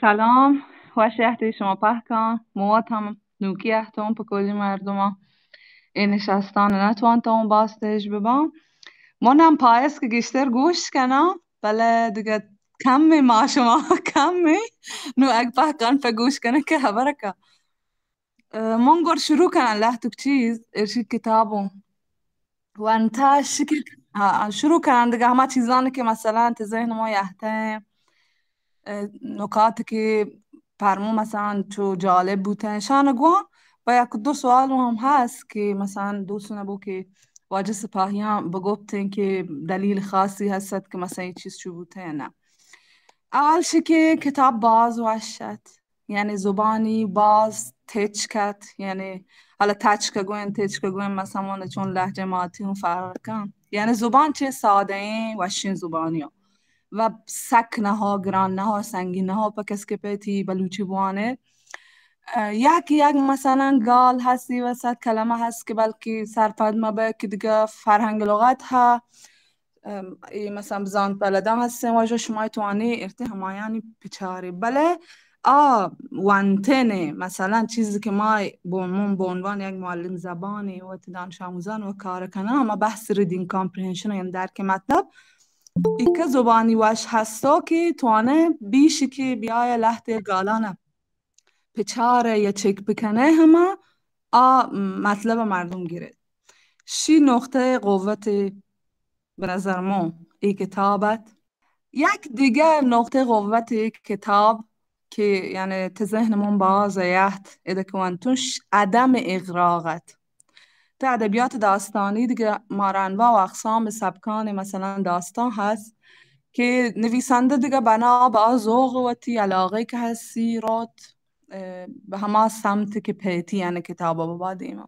سلام. وضعیت شما پهکان موات هم نوکی احتام په کلی مردم این نشستان نتوان تا اون باستش ببام منم پایست که گیشتر گوش کنم بله دیگه کمی ما شما کمی نو اگ پهکان پا گوش کنه که خبرکه من گر شروع کنن لحتو چیز ارشید کتابو و انتا شکل شروع کنن دیگه همه چیزانی که مثلا تو ذهن ما یحتم نکاتی که پرمو مثلا چو جالب بوده شان گوان و یک دو سوال هم هست که مثلا دوست نبو که واجه سپاهیان بگفتن که دلیل خاصی هست که مثلا یه چیز چو بوده یا نه. اول شی که کتاب باز وشد یعنی زبانی باز تچ کت یعنی حالا تچ که گوین تچ که گوین مثلا مانده چون لحجه ماتی اون فرق کن یعنی زبان چه ساده این وشین زبانی ها و سکنه ها گرانه ها سنگینه ها پا کس که پیتی بلوچی بوانه یک مثلا گال هستی وسط کلمه هست که بلکه سرپد ما که دیگه فرهنگ لغت ها مثلا بزاند بلدم هستیم واجه شما توانی ارتی همایانی پچاری بله وانتنه مثلا چیزی که ما به عنوان یک معلم زبانی و دانش آموزان و کار کنه اما بحث ریدینگ کامپریهنشن یعنی درک مطلب ایک زبانی واش هستا که توانه بیشی که بیای لحت گالانه پچاره یا چک بکنه همه مطلب مردم گیره شی نقطه قوت به نظر ما ای کتابت یک دیگه نقطه قوت ای کتاب که یعنی تو ذهنمون باز یحت اده توش عدم اغراقت تو ادبیات داستانی دیگه مارنوا و اقسام سبکان مثلا داستان هست که نویسنده دیگه بنا با ذوق و تی علاقه که هستی رات به همه سمت که پیتی یعنی کتابا ببادیم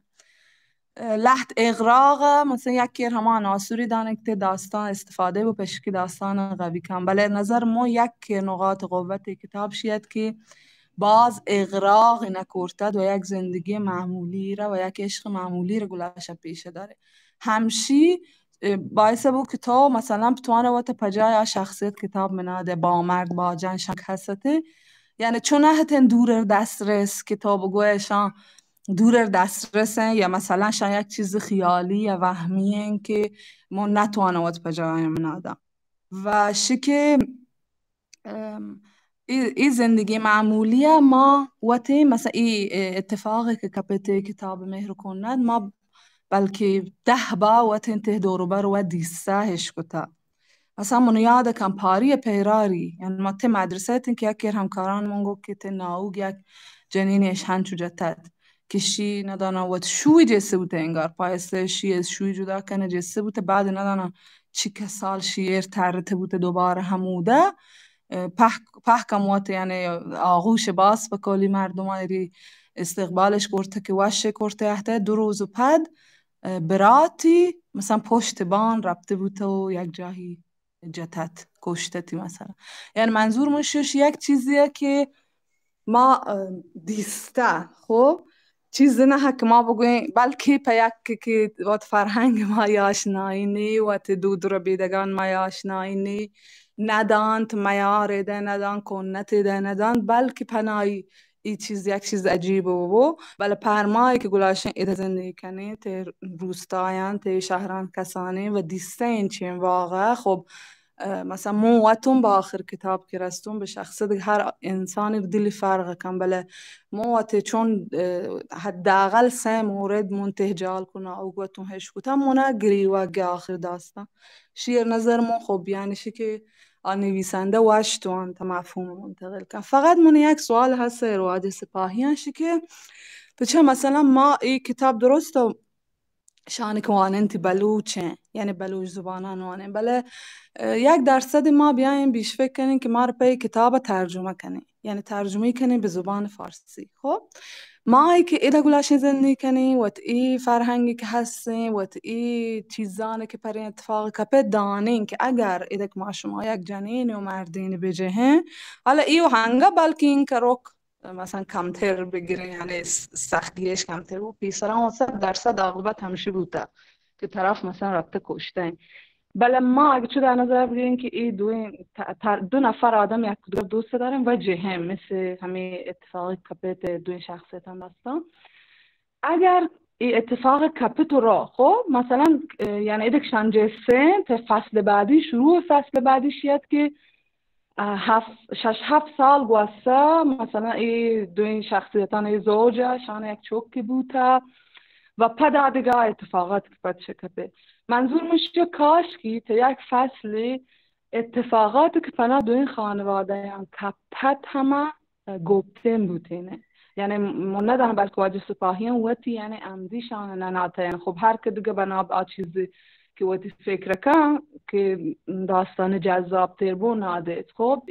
لحت اغراق مثلا یک کیر همه عناصری دانه که داستان استفاده و پشکی داستان قوی کن بله نظر ما یک نقاط قوت کتاب شید که باز اغراق نکورتد و یک زندگی معمولی را و یک عشق معمولی را گلاش پیشه داره همشی باعث بود که تو مثلا بتوانه و پجای شخصیت کتاب مناده با مرد با جن شک هسته یعنی چون هتن دور دسترس کتاب گویشان دور دسترسن یا مثلا شاید یک چیز خیالی یا وهمی که ما نتوانه و پجای مناده و شکه ای زندگی معمولیه ما وقتی مثلا ای اتفاقی که کپیت کتاب مهر کند ما بلکه 10 با وقتی انته دورو بر و دیسته هشکتا مثلا من یادکم پاری پیراری یعنی ما ته مدرسه تن که یکی همکاران منگو که ته ناوگ یک جنینش هنچو جتد کشی ندانا وقت شوی جسه بوده انگار پایسته شی از شوی جدا کنه جسه بوده بعد ندانا چی که سال شیر ترته بوده دوباره هموده پحکم وقت یعنی آغوش باز بکلی مردم ایری استقبالش کرده که وشه کرده احته 2 روز و پد براتی مثلا پشت بان ربطه بوده و یک جایی جتت کشتتی مثلا یعنی منظور مشوش یک چیزیه که ما دیسته خب چیز نه که ما بگویم بلکه پا یک که وقت فرهنگ ما یاشنایی نی وقت دود رو بیدگان ما یاشنایی نی ندانت میار ده ندان کنت ده ندان بلکه پنایی ای چیز یک چیز عجیب و بله پرمایی که گلاشن ایده زندگی کنی تی روستایان تی شهران کسانی و دیسته این چین واقعا خب مثلا مو واتون با آخر کتاب که رستون به شخصیت هر انسانی به دلی فرق کن بله مو واتی چون حداقل 3 مورد منته جال کنه او گوتون هش کتا مونا گری و آخر داستان شیر نظر من خب یعنی شی که نویسنده واشتوان تا مفهوم منتقل کن فقط من یک سوال هست رواد سپاهیان شی که تو چه مثلا ما ای کتاب درست شان واننتی بلوچه یعنی بلوچ زبانان وانن بله 1% ما بیایم بیش فکر کنیم که ما رو پی کتاب ترجمه کنیم یعنی ترجمه کنیم به زبان فارسی خب ما ای که ایده گلاش زندگی کنیم و ای فرهنگی که هستیم و ای چیزانی که پر این اتفاق کپه دانیم که اگر ایده که ما شما یک جنین و مردین بجه حالا ایو هنگا بلکه این که روک مثلا کمتر بگیره یعنی سختگیریش کمتر بود پیسران و 100% عاقبت همیشه بوده که طرف مثلا رفته کشته بله ما اگه چه در نظر بگیریم که این دو نفر آدم یک دیگر دوست داریم و جهم مثل همه اتفاق کپیت دو شخصیت هم هستن، اگر این اتفاق کپیت را خب مثلا یعنی ایدک شنجسته تا فصل بعدی شروع فصل بعدی شید که شش هفت سال گوسته مثلا این دو این شخصیتان ای زوجه شان یک چوکی بوده و پدا دیگه اتفاقات که پد شکپه منظور میشه کاش که تا یک فصل اتفاقات که پنا دو این خانواده هم کپت همه گفتن بودینه، یعنی من ندارم بلکه واجه سپاهی هم وقتی یعنی عمدی شان نناته، یعنی خب هر که دیگه بناب آ چیزی که وقتی فکر کن که داستان جذاب تر بو ناده خب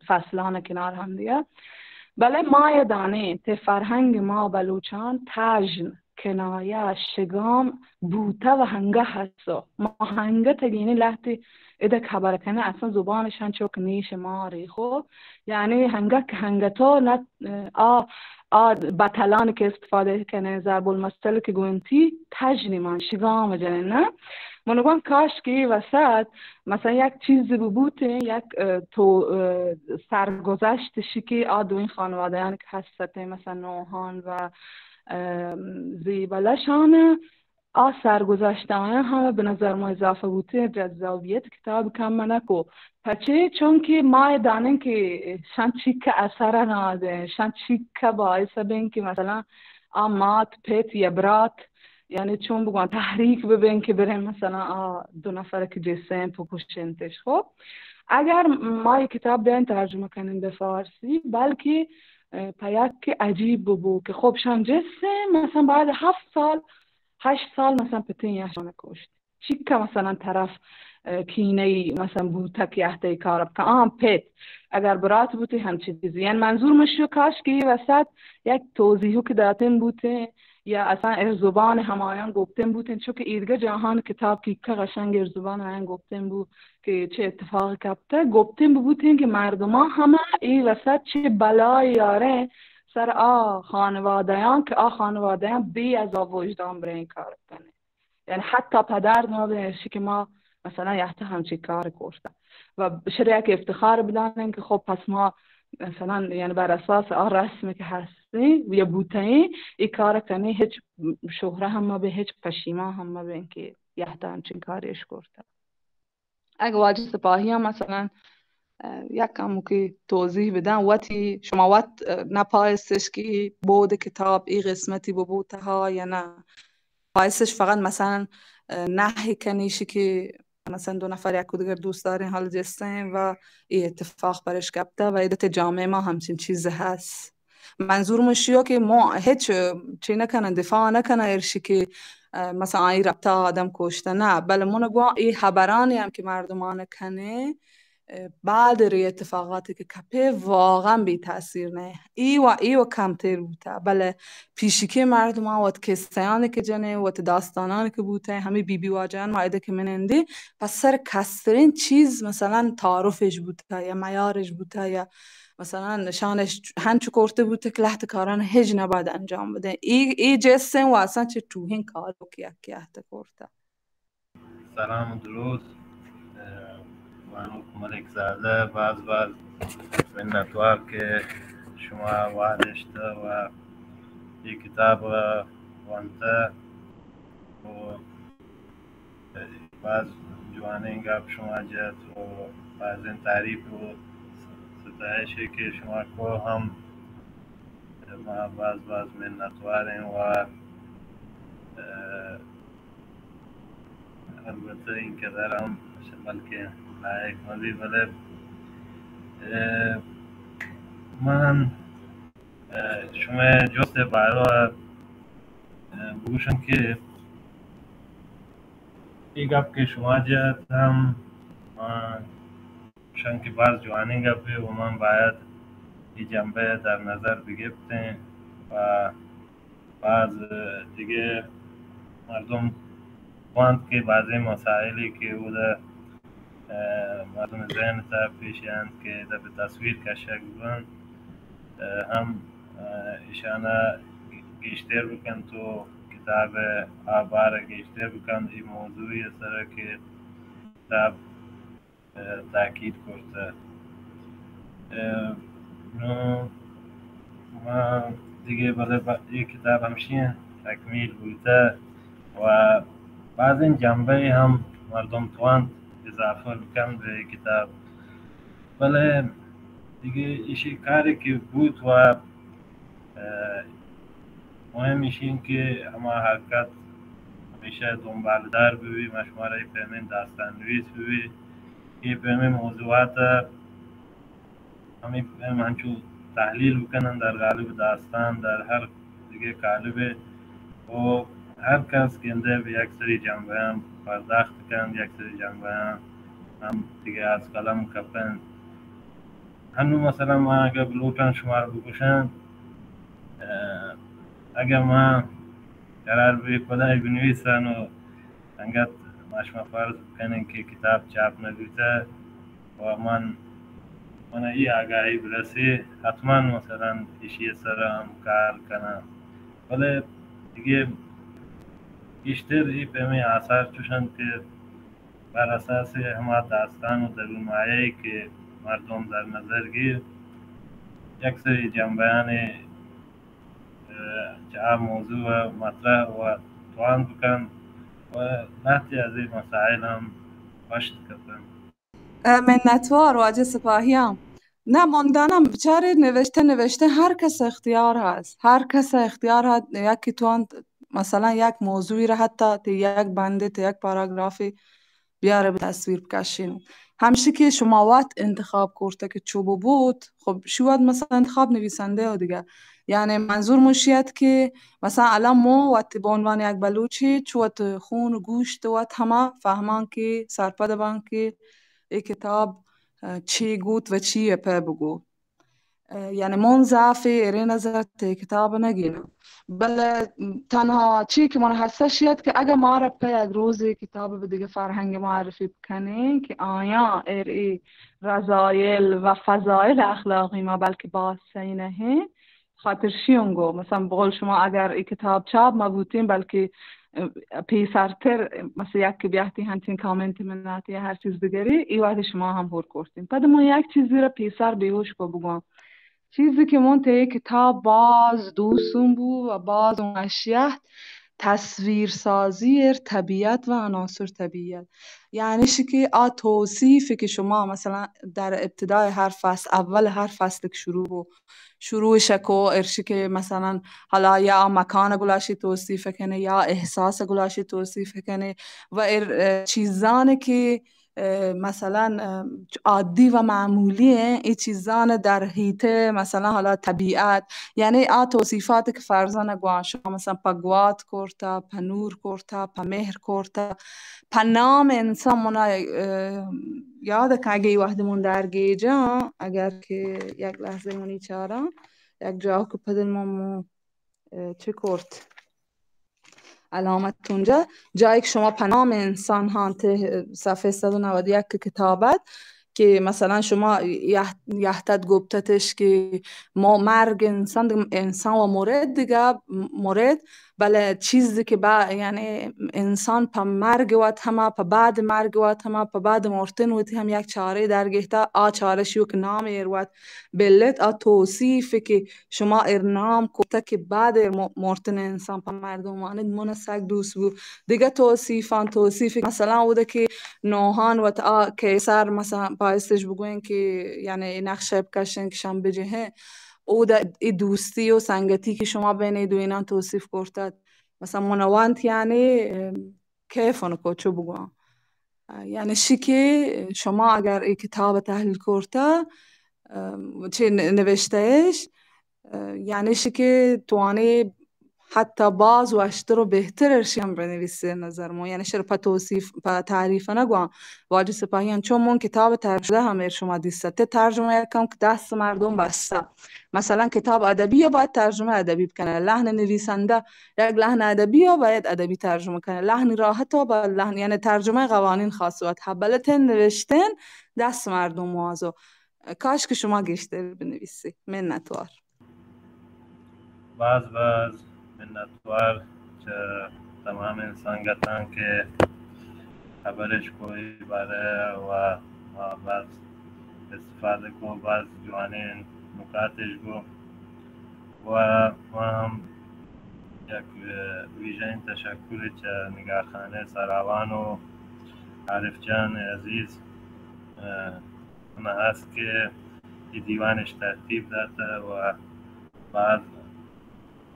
فصلان کنار هم دیگه. بله ما دانه ته فرهنگ ما بلوچان تجن کنایه شگام بوته و هنگه هستو ما هنگه تگینی لحظی ایده خبر کنه اصلا زبانشان چوک نیش ماری خب یعنی هنگه که هنگه تو نت بطلان که استفاده کنه ضرب المثل که گوینتی تجنی من شگام جنه نه منوگان کاش که وسط مثلا یک چیزی بوده یک تو سرگذشتشی که دو این خانواده یعنی که هسته مثلا نوحان و زیبلشانه سرگذشته همه به نظر ما اضافه بوده جذابیت کتاب کم منکو پچه چون که ما دانن که شن چیک اثر ناده شن چیک باعث بین که مثلا آمات پیت یا برات یعنی چون بگوان تحریک ببین که بریم مثلا دو نفر که جسم پکشنتش خب اگر ما یک کتاب بیاین ترجمه کنیم به فارسی بلکه پیک که عجیب ببو که خب شان جسم مثلا بعد 7 سال 8 سال مثلا پتین یحشانه کشت چی که مثلا طرف کینه مثلا بوده که احته کار بکن پت اگر برات بوده همچی چیزی یعنی منظور مشو کاش که وسط یک توضیحو که داتن بوده یا اصلا ارزبان همایان گفتن بودن چون که ایدگاه جهان کتاب که قشنگ ارزبان همایان گفتن بود که چه اتفاقی کبته گفتن بودن که مردم ها همه ای وسط چه بلای یاره سر خانوادهان که خانوادهان بی از وجدان برای این کار کنه یعنی حتی پدر ما بهشی که ما مثلا یحته همچی کار کرده و شریعه که افتخار بدانن که خب پس ما مثلا یعنی بر اساس رسمی که هستی یا بوتایی این کار کنی هیچ شهره هم ما به هیچ پشیما هم ما به اینکه یحته همچین کاریش کرده. اگه واجه سپاهی هم مثلا یک کمو که توضیح بدن وقتی شما وقت نپایستش که بود کتاب این قسمتی ببوته ها یا نه پایستش فقط مثلا نحی کنیشی که مثلا دو نفر یک دیگر دوست دارین حال جستن و این اتفاق برش گفته و ایدت جامعه ما همچین چیز هست منظور مشیو که ما هیچ چی نکنن دفاع نکنن ارشی که مثلا این ربطه آدم کشته نه بله من گوه این خبرانی هم که مردمان کنه بعد روی اتفاقاتی که کپه واقعا بی تاثیر نه ای و کمتر بوده بله پیشیکی مردم ها و کستیانی که جنه و داستانانی که بوده همه بی واجهان مایده که مننده پس سر کسترین چیز مثلا تعارفش بوده یا معیارش بوده یا مثلا نشانش هنچو کرده بوده که لحظه کاران هیچ نباید انجام بده ای جسم و اصلا چه توهین کارو که کرده سلام و درود من ملک زاده باز منتوار که شما وعدشته و یک کتاب وانته و باز جوانه این گپ شما جد و باز این تعریف و ستایشی که شما کو هم ما باز منتواریم و البته این که دارم بلکه لایق ندی ولی من شما جست برای بگوشم که این گپ که شما جد هم شن که باز جوانی گپه و من باید این جنبه در نظر بگیریم و باز دیگه مردم واند که بعضی مسائلی که او در مردم ذهن تا پیشیند که در به تصویر کشک بودن هم ایشانه گیشتر بکن تو کتاب آبار گیشتر بکن این موضوعی سره که کتاب تاکید کرده. نو ما دیگه بالا یک کتاب همشین تکمیل بوده و بعض این جنبه هم مردم توان اضافه بکن به کتاب. بله دیگه ایشی کاری که بود و مهمش این که همه حرکت همیشه دنبالدار بوی، مشماره پیمین داستان نویس بوی که پیمین موضوعات همین منچو تحلیل بکنن در قالب داستان در هر دیگه قالب و هر کس کنده به یک سری جنبه هم پرداخت کن، یک سری جنبه هم دیگه از قلم کپن. هنو مثلا ما اگه بلوتان شما رو بکشن، اگه ما قرار به کدای بنویسن و انگت ماشما فرض بکنن که کتاب چاپ نبیده و من ای آگاهی برسی حتما مثلا ایشی سر هم کار کنم. ولی دیگه بیشتر ای پیمی آثار چوشن که بر اساس همه داستان و دلمایه‌ای که مردم در نظر گیر یک سری جنبیان جا موضوع مطرح و توان بکن و نحتی از این مسائل هم پشت کردن. منتوار واجه سپاهیام. نه ماندانم بچاره نوشته هر کس اختیار هست، هر کس اختیار هست یکی توان مثلا یک موضوعی را حتی تا یک بنده تا یک پاراگرافی بیاره به تصویر بکشین. همیشه که شما وقت انتخاب کرده که چوبو بود، خب شو مثلا انتخاب نویسنده و دیگه. یعنی منظور مشید که مثلا الان ما وقتی به عنوان یک بلوچی چوت خون و گوشت وقت همه فهمان که سرپده بان که ای کتاب چی گوت و چی پی بگو. یعنی من ضعف ایره نظر تی کتاب نگینم، بله تنها چی که من هستش یاد که اگه ما را پی یک روزی کتاب به دیگه فرهنگ معرفی بکنین که آیا ای رضایل و فضایل اخلاقی ما بلکه باسته نهی خاطر شیونگو مثلا بقول شما اگر ای کتاب چاپ ما بودیم بلکه پیسرتر مثلا یک که بیاتی هنچین کامنت مناتی هر چیز دیگری ای وقت شما هم هور کردیم. بعد ما یک چیزی را پیسر بیهوش کو بگم چیزی که من تا کتاب باز دوستم بود و باز اون اشیاء تصویرسازی طبیعت و عناصر طبیعت. یعنی که توصیفی که شما مثلا در ابتدای هر فصل اول هر فصل که شروعش کو ارشی که مثلا حالا یا مکان گلاشی توصیف کنه یا احساس گلاشی توصیف کنه و چیزانی که مثلا عادی و معمولیه این چیزان در حیطه مثلا حالا طبیعت. یعنی توصیفات که فرزان گوان شما مثلا پا گوات کرتا پا نور کرتا پا مهر کرتا پا نام انسان منا یاد که اگه ای وحدمون در گیجا اگر که یک لحظه منی چارا یک جا که پدل مامو چه کرد علامت اونجا جایی که شما پنام انسان ها صفحه 191 کتابت که مثلا شما یحتد گبتتش که ما مرگ انسان و مورد دیگه مورد بله چیزی که یعنی انسان پا مرگ وقت همه پا بعد مرگ وقت همه پا بعد مرتن وقت هم یک چاره درگهتا چاره شو که نام وقت بلت توصیفی که ما ارنام کتا که بعد مرتن انسان پا مردم ماند منسک دوست بود دیگه توصیفی مثلا بوده که نوحان و کیسر مثلا بایستش بگوین که یعنی نقشه بکشن که شم بجهه او ای دوستی و سنگتی که شما بین دو اینا توصیف کرتد مثلا منوانت یعنی کیفانو که چو بگوان یعنی شی که شما اگر ای کتاب تحلیل کرده چه نوشتهش یعنی شی که توانی حتی باز و اشتر و بهتر ارشیم بنویسه نظر مو یعنی شر پا توصیف پا تعریف نگوان واجه سپاهیان چون من کتاب ترجمه همه شما دیسته ترجمه یکم که دست مردم بسته مثلا کتاب ادبی باید ترجمه ادبی بکنه لحن نویسنده یک لحن ادبی باید ادبی ترجمه کنه لحن راحت و با لحن یعنی ترجمه قوانین خاصیت حبلتن نوشتن دست مردم موازو کاش که شما گشتر بنویسی منتوار باز منتوار که تمام انسان گتن که خبرش کوی باره و بعد استفاده کو باز جوانین نکاتش گو و ما هم یک ویژه تشکر چه نگارخانه سراوان و عارف جان عزیز اون هست که دیوانش ترتیب داده و بعد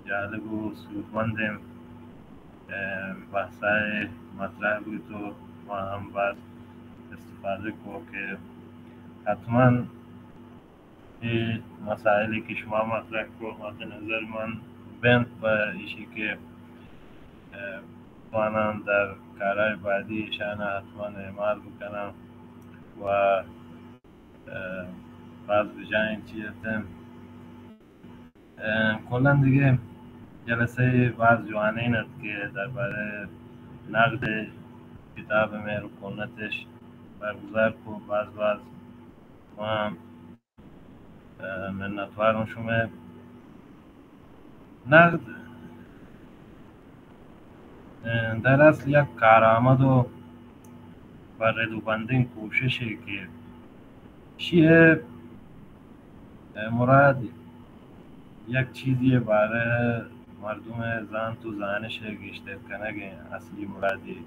جالب و سودمندم بحثای مطرح بود و ما هم باید استفاده کو که حتما این مسائلی که شما مطرح کو مد نظر من بند و ایشی که توانم در کارهای بعدیشان حتما اعمال بکنم و باز بجای این چیزم کلا دیگه جلسه باز جوانین است که درباره نقد کتاب مهر و کنتش برگزار کو باز ما منتوارم شما نقد در اصل یک کارآمد و ردوبندین کوششی که چیه مراد یک چیزی برای مردم زن تو زانش گشتر کنه اصلی مرادی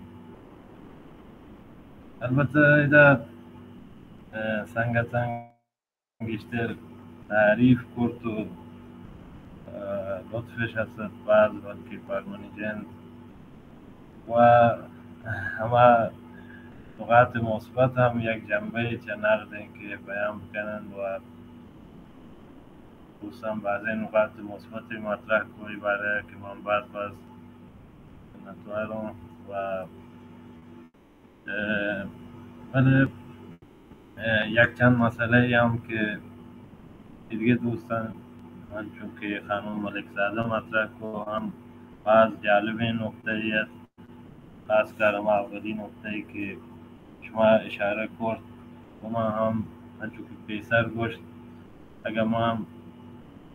البته ایده سنگتن گشتر تعریف کرد و لطفش هست بعض بلکه پرمانیجن و همه نقاط مثبت هم یک جنبه چه نقدن که بیان بکنن و خصوصا بعضی نقاط مثبت مطرح کوی برای که من باز نتوارم و ولی یک چند مسئله هم که دیگه دوستان من چون که خانم ملک زاده مطرح کو هم باز جالب نقطه است خاص کارم اولی نقطه‌ای که شما اشاره کرد و ما هم چون که پیسر گوشت اگر ما هم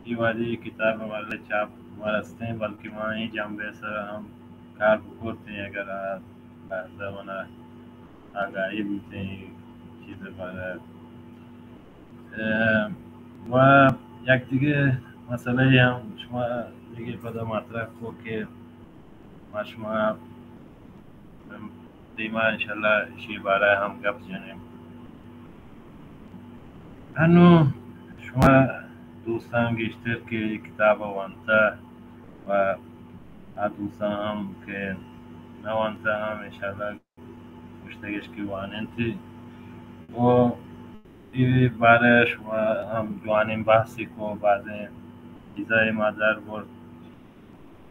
این وادی کتاب مال چاپ مرستیم بلکه ما این جنبه سر هم کار بکردیم اگر زمان آگاهی بیتیم چیز برای و یک دیگه مسئله هم شما دیگه پدا مطرح کو که ما شما دیما انشالله شی برای هم گپ جنیم هنو شما دوستان گشتر که کتاب وانتا و دوستان هم که نوانتا هم انشالله مشتگش که واننتی و این باره شما هم جوانین بحثی کو بعضی چیزای مادر برد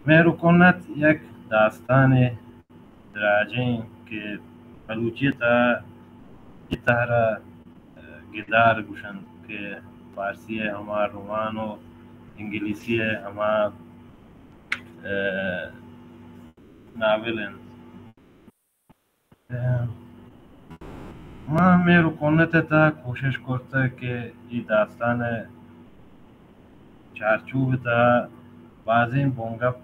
مهر و کنت یک داستان دراجین که بلوچی تا را گدار گوشن که فارسی همه رومان و انگلیسی همه ناولن ما مهر و کنت تا کوشش کرده که این داستان چارچوب تا بعضی بونگا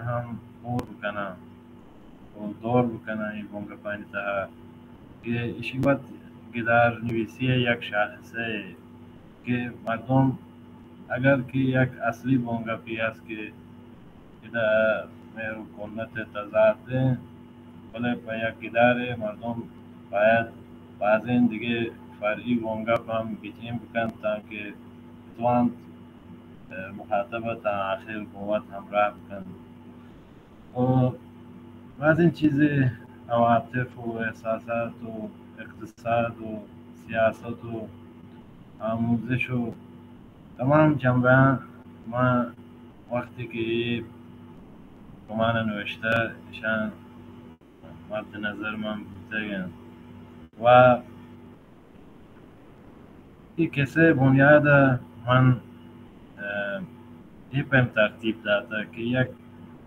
هم پور بکنم و دور بکنم این بونگا پانی تا که ایشی وقت گدار نویسی یک شاخصه که مردم اگر که یک اصلی بونگا است که گدار مهر و کنت تضاد ولی با یک گدار مردم باید بعضی دیگه فرعی بونگا هم بیتیم بکن تا که توان مخاطبه تا آخر قوت همراه بکن و بعضی چیزی عواطف و احساسات و اقتصاد و سیاست و آموزش و تمام جنبه ما وقتی که رمان نوشته شان مد نظر من بودن و این کسی بنیاد من این پیم ترتیب داده که یک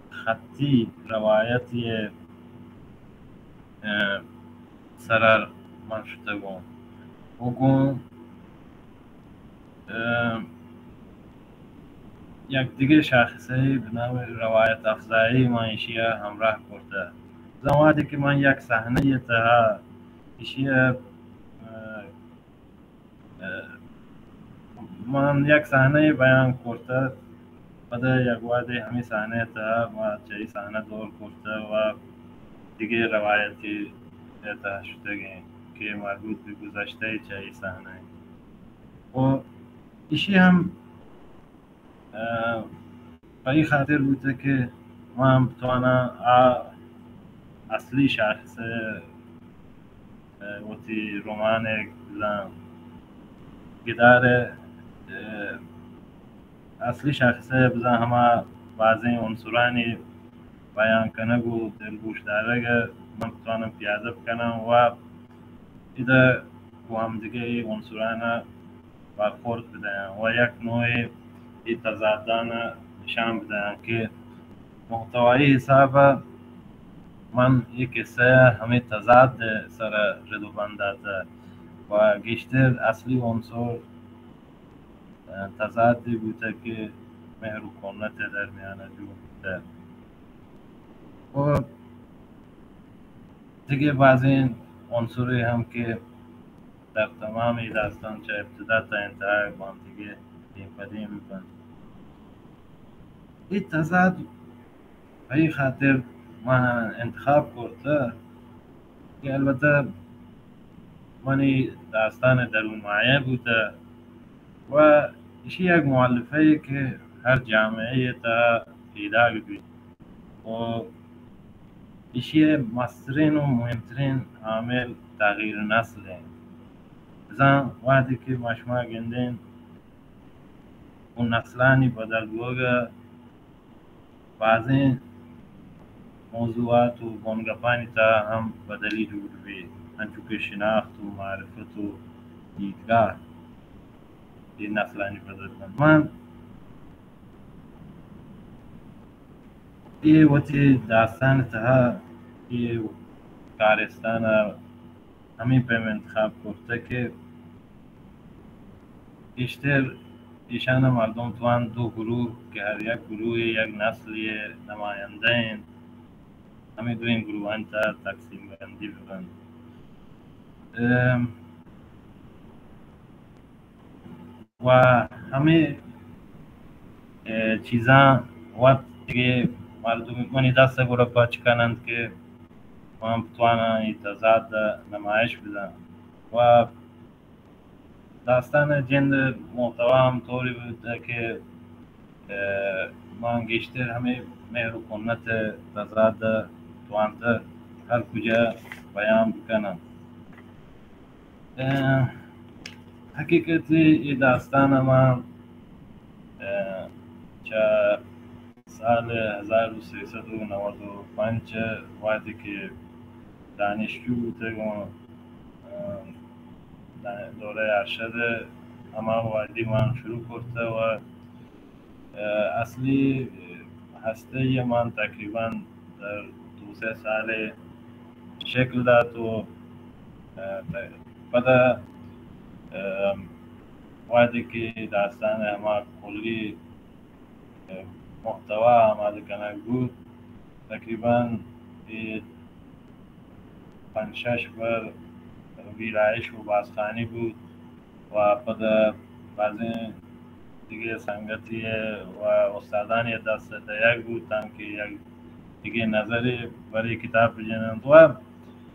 خطی روایتی سرر من شده بگم یک دیگه شاخصه به نام روایت افزایی معیشیه همراه کرده زمانی که من یک صحنه تا ایشی من یک صحنه بیان کرده بعد یک وادی همین صحنه تا ما چه صحنه دور کرده و دیگه روایتی تا شده که مربوط به گذشته چه صحنه و ایشی هم به این خاطر بوده که ما هم بتوانم اصلی شخص وقتی رمان بزن گدار اصلی شخصه بزن همه بعضی عنصرانی بیان کنه و دلگوش داره که من بتوانم پیاده بکنم و ایده و هم دیگه عنصران برخورد بدهیم و یک نوع این تضادان نشان بدهیم که محتوایی حساب من یک قصه همه تضاد سر ردوبان داده و گشتر اصلی عنصر تضادی بوده که مهر و کنت در میانه بوده و دیگه بعضی عنصری هم که در تمام داستان چه ابتدا تا انتهای با هم دیگه پدیم میکنن این تضاد به این خاطر من انتخاب کرده که البته من داستان درون مایه بوده و ایشی یک مؤلفه که هر جامعه تا پیدا بید و ایشی مسترین و مهمترین عامل تغییر نسله بزن وقتی که مشما گندین اون نسلانی بدل گوگه بعضی موضوعات و بانگپانی تا هم بدلی جور بید انچو که شناخت و معرفت و دیدگاه این نسلانی بدل من این وقتی داستان تا این کارستان همین پیم انتخاب کرده که بیشتر ایشان مردم توان دو گروه که هر یک گروه یک نسلی نماینده این همین دو این گروهان تا تقسیم بندی ببند و همه چیزا وقت دیگه مردم منی دست گروه پاچ کنند که من بتوانم این تضاد نمایش بدم و داستان جند محتوا هم طوری بوده که من گشتر همه مهر و کنت تضاد توانده هر کجا بیان بکنم حقیقتی این داستان من چه سال 1395 وقتی که دانشجو بوده دوره ارشد اما وادی من شروع کرده و اصلی هسته من تقریبا در 2-3 سال شکل داد و بعد وقتی که داستان ما کلی محتوا آماده کنه بود تقریبا 5-6 بار ویرایش و بازخوانی بود و بعد بعضی دیگه سنگتی و استادانی دست یک بودن که یک دیگه نظری برای کتاب بجنند و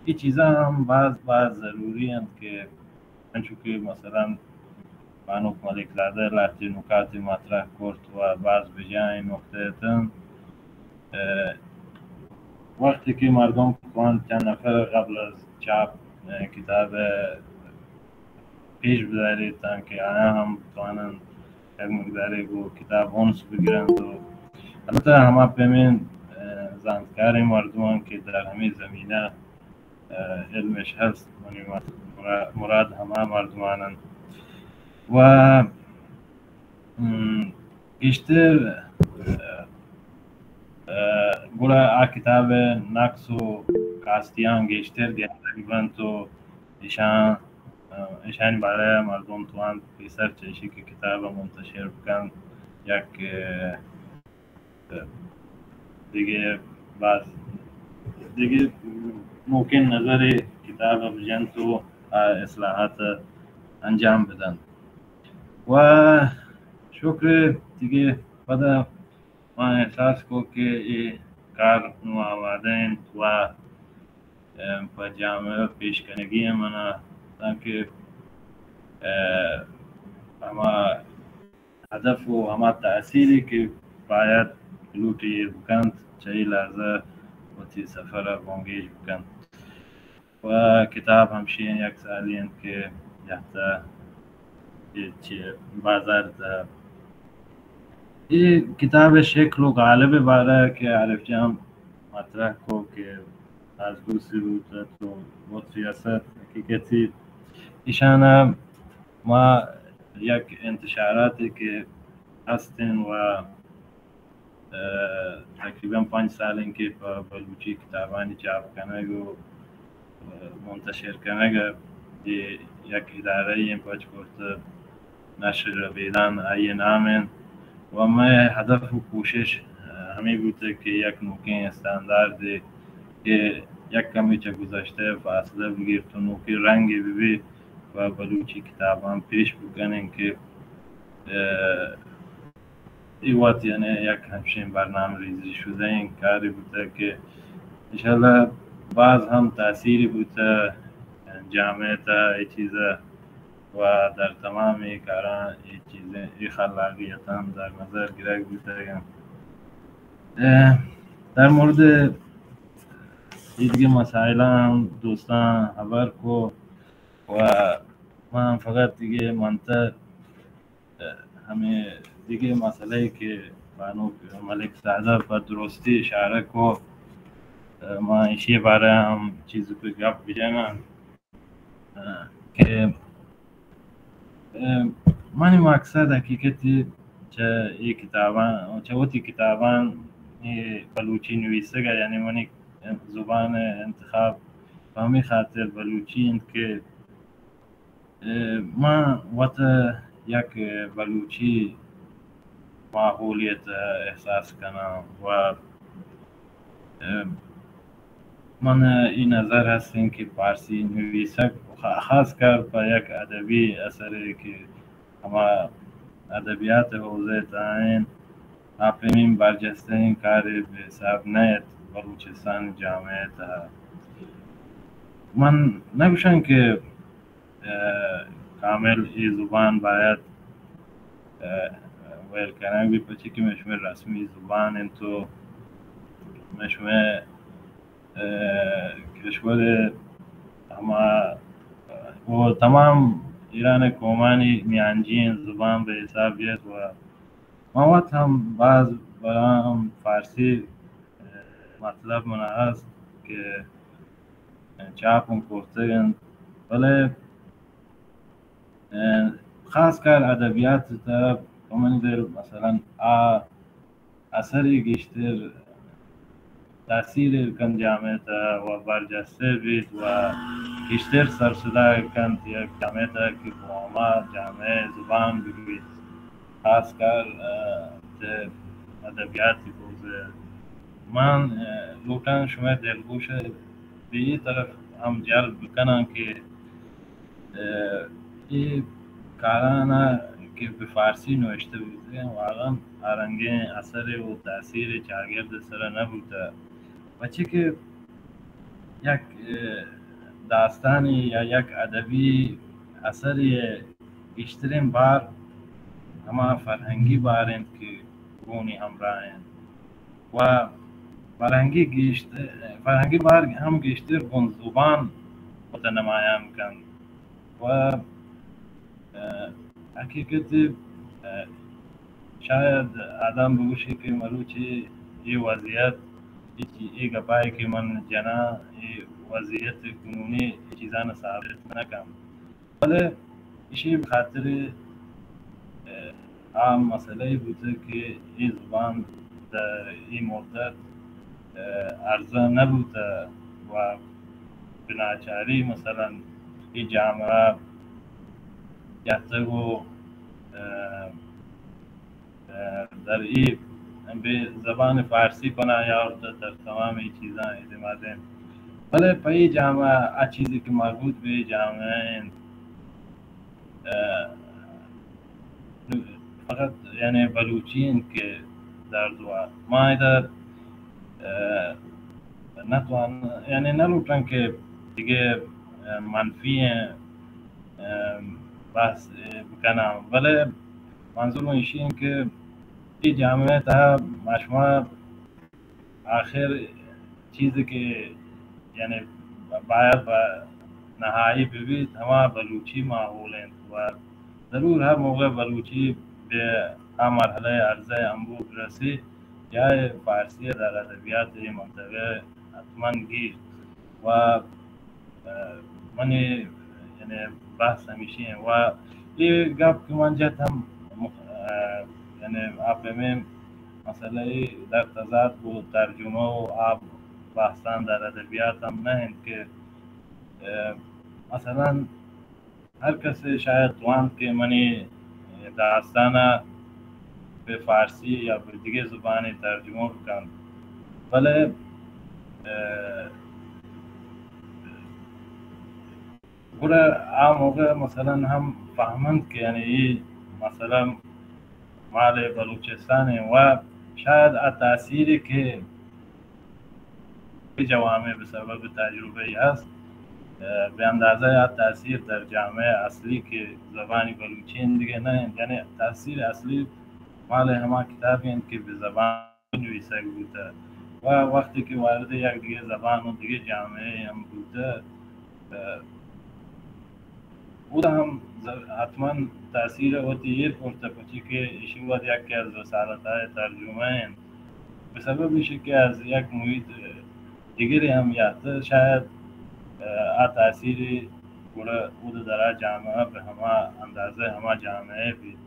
این چیزا هم بعض ضروری هست که انچو که مثلا بانوک ملک زاده لحظه نکاتی مطرح کرد و بعض بجای نکته تن وقتی که مردم کن چند نفر قبل از چاپ کتاب پیش بذارید که آنها هم توانند یک مقداری گو کتاب اونس بگیرند و البته همه پیمین زندکار مردمان که در همین زمینه علمش هست مراد همه مردمانند و بیشتر گوره کتاب نقص و کاستیان گشتر دیگران تو ایشان برای مردم توان پیسر چشی که کتاب منتشر بکن یک دیگه بعض دیگه ممکن نظر کتاب بجن تو اصلاحات انجام بدن و شکر دیگه بعد ما احساس کو که این کار نو آمدن و په جامعه پیشکنگی منه تاکه اما هدف و اما تأثیری که باید لوتی بکند چه لحظه وقتی سفر بانگیج بکند و کتاب همشین یک سالین که یحتا چه بازار ده این کتاب شکل و غالب باره که عرف جام مطرح کو که از روسی بود تو و سیاست حقیقتی ایشان ما یک انتشاراتی که هستن و تقریبا 5 سال که بلوچی کتابانی چاپ کنه و منتشر کنه یک اداره این پاچ گفت نشر بیدان ای نامن و ما هدف و کوشش همین بوده که یک نوکین استانداردی که یک کمی چه گذاشته فاصله بگیر تو نوکی رنگی ببی و بلوچی کتابان پیش بکنین که ایوات یعنی یک همچین برنامه ریزی شده این کاری بوده که انشالله باز هم تأثیری بوده جامعه تا ای چیزه و در تمام کاران ای چیزه ای خلاقیت هم در نظر گرفته بوده. در مورد دیگه مسائل هم دوستان خبر کو و من فقط دیگه منطقه همه دیگه مسئله که بانو ملک سعده پر درستی اشاره کو ما ایشی باره هم چیزی که گفت بجنم که من مقصد حقیقتی چه ای کتابان چه وقتی کتابان بلوچی نویسه گه یعنی منی زبان انتخاب فهمی خاطر بلوچی این که ما وقت یک بلوچی معقولیت احساس کنم و من این نظر هستیم که فارسی نویسک خاص کر با یک ادبی اثری که اما ادبیات حوزه تاین اپنین برجسته این کاری به حساب نیت بلوچستان جامعه تا من نگوشم که کامل ای زبان باید ویل کنم بی پچی که مشمه رسمی زبان این تو مشمه کشور اما و تمام ایران کومانی میانجین زبان به حساب بیاد و مواد هم بعض برای هم فارسی مطلب من هست که چاپم کرده ولی خاص کار ادبیات تا کمانی دل مثلا اثری گشتر تاثیر کن جامعه تا و برجسته بید و گشتر سرسده کن یک جامعه تا که با جامعه زبان بگوید خاص کار ادبیاتی بوده من لوتان شما دلگوش به این طرف هم جلب بکنم که این کارانه که به فارسی نوشته بوده واقعا آرنگه اثر و تاثیر چاگرد سر نبوده و چی که یک داستانی یا یک ادبی اثری بیشترین بار اما فرهنگی بارند که گونی همراهند و فرهنگی بار هم گشتر گون زبان متنمایان کن و حقیقت شاید آدم بگوشه که مروچی ای وضعیت ای گپایی که من جنا ای وضعیت کنونی چیزان ثابت نکم ولی ایشی بخاطر عام مسئله بوده که این زبان در این مدت عرضه نبوده و بناچاری مثلا این جامعه یحته و در این به زبان فارسی کنه یا در تمام این چیزا اعتماده. ولی پای جامعه چیزی که مربوط به جامعه فقط یعنی بلوچین که در دوا ما ایده نتوان یعنی نلوتن که دیگه منفی بحث بکنم، ولی منظور ایشی این که این جامعه تا مشما آخر چیزی که یعنی باید با نهایی ببید همه بلوچی معقولند و ضرور هر موقع بلوچی به هم مرحله عرضه انبوه برسی جای فارسی در ادبیات منطقه حتما گیر و من یعنی بحث همیشه و یه گپ که من جاتم یعنی آبمه مسئله در تضاد بود ترجمه و آب بحثان در ادبیات هم نه که مثلا هر کسی شاید توان که منی داستانا به فارسی یا به دیگه زبانی ترجمه بکن، ولی گوره آن موقع مثلا هم فهمند که یعنی این مثلا مال بلوچستان و شاید تأثیری که به جوامع به سبب تجربه هست به اندازه تأثیر در جامعه اصلی که زبانی بلوچین دیگه نه، یعنی تأثیر اصلی مال همه کتابی که به زبان نویسه بوده و وقتی که وارد یک دیگه زبان و دیگه جامعه هم بوده او هم حتما تأثیر و تیر ارتباطی که ایشی بود یکی از رسالت‌های ترجمه به سبب میشه که از یک محیط دیگری هم یافته شاید تأثیری بود در جامعه به همه اندازه همه جامعه بید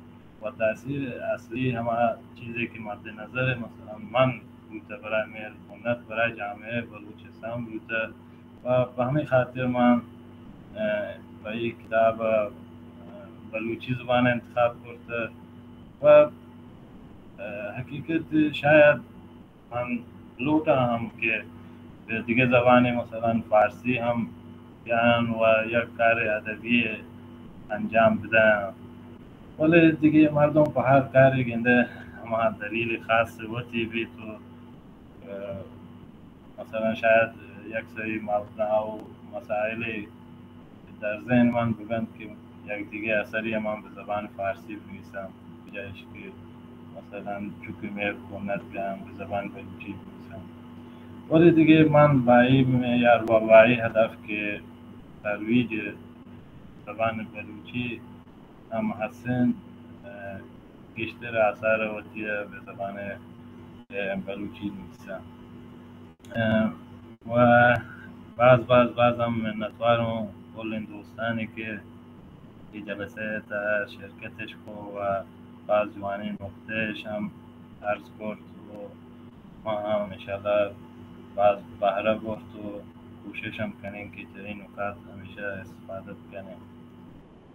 و تأثیر اصلی همه چیزی که مد نظر مثلا من بوده برای مهرخوندت برای جامعه بلوچستان بوده و به همین خاطر من و این کتاب بلوچی زبان انتخاب کرده و حقیقت شاید من لوتا هم که به دیگه زبانی مثلا فارسی هم بیان و یک کار ادبی انجام بدن، ولی دیگه مردم په هر کاری گنده اما دلیل خاص وتی بی تو مثلا شاید یک سری مبنا و مسائلی در ذهن من بگند که یک دیگه اثری من به زبان فارسی بنویسم بجایش که مثلا چوکی میر کنت بیام به زبان بلوچی بنویسم، ولی دیگه من با این معیار و با این هدف که ترویج زبان بلوچی هم محسن بیشتر آثار وتی به زبان بلوچی نویسم و باز هم منتوارم کل این دوستانی که این جلسه تا شرکتش کو و باز جوانی نقطهش هم عرض کرد و ما هم انشاءالله باز بهره برد و کوشش هم کنیم که در این نکات همیشه استفاده کنیم.